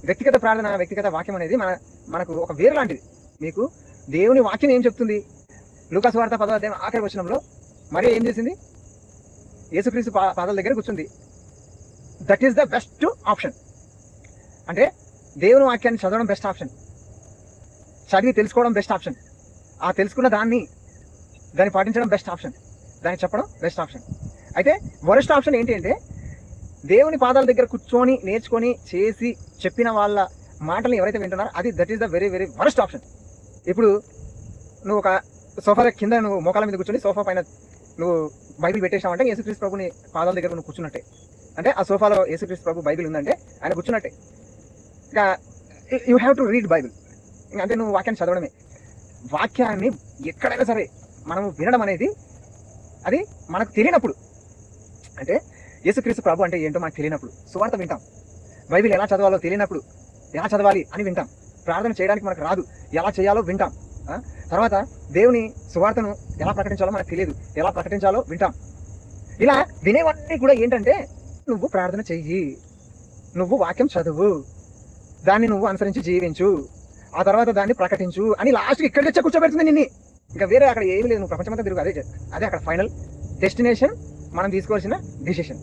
వ్యక్తిగత ప్రార్థన, వ్యక్తిగత వాక్యం అనేది మనకు ఒక వేరు లాంటిది. మీకు దేవుని వాక్యం ఏం చెప్తుంది? లూకా సువార్త 10వ అధ్యాయం ఆఖరి వచనంలో మరి ఏం చేసింది? యేసుక్రీస్తు పాదాల దగ్గర కూర్చుంది. That is the best option. అంటే దేవుని వాక్యాన్ని చదవడం బెస్ట్ ఆప్షన్, చదివి తెలుసుకోవడం బెస్ట్ ఆప్షన్, ఆ తెలుసుకున్న దాన్ని పాటించడం బెస్ట్ ఆప్షన్, దాన్ని చెప్పడం బెస్ట్ ఆప్షన్. అయితే వరస్ట్ ఆప్షన్ ఏంటి అంటే దేవుని పాదాల దగ్గర కూర్చొని నేర్చుకొని చేసి చెప్పిన వాళ్ళ మాటలు ఎవరైతే వింటున్నారో that is the very very worst option. ఇప్పుడు నువ్వు ఒక సోఫా కింద నువ్వు మోకాల మీద కూర్చొని సోఫా పైన నువ్వు బైబిల్ పెట్టేసావంటే యేసుక్రీస్తు ప్రభుని పాదాల దగ్గర నువ్వు కూర్చున్నట్టే. అంటే ఆ సోఫాలో యేసుక్రీస్తు ప్రభు బైబిల్ ఉందంటే ఆయన కూర్చున్నట్టే. ఇంకా you have to read Bible. ఇంకా అంటే నువ్వు వాక్యాన్ని చదవడమే. వాక్యాన్ని ఎక్కడైనా సరే మనము వినడం అనేది అది మనకు తెలియనప్పుడు, అంటే యేసుక్రీస్తు ప్రభు అంటే ఏంటో మనకు తెలియనప్పుడు సువార్త వింటాం. బైబిల్ ఎలా చదవాలో తెలియనప్పుడు ఎలా చదవాలి అని వింటాం. ప్రార్థన చేయడానికి మనకు రాదు, ఎలా చేయాలో వింటాం. తర్వాత దేవుని సువార్తను ఎలా ప్రకటించాలో మనకు తెలియదు, ఎలా ప్రకటించాలో వింటాం. ఇలా వినేవన్నీ కూడా ఏంటంటే నువ్వు ప్రార్థన చెయ్యి, నువ్వు వాక్యం చదువు, దాన్ని నువ్వు అనుసరించి జీవించు, ఆ తర్వాత దాన్ని ప్రకటించు అని లాస్ట్కి ఇక్కడికి వచ్చి కూర్చోబెడుతుంది నిన్ను. ఇంకా వేరే అక్కడ ఏమీ లేదు, నువ్వు ప్రపంచమంతా తిరుగు. అదే అక్కడ ఫైనల్ డెస్టినేషన్, మనం తీసుకోవాల్సిన డిసిషన్.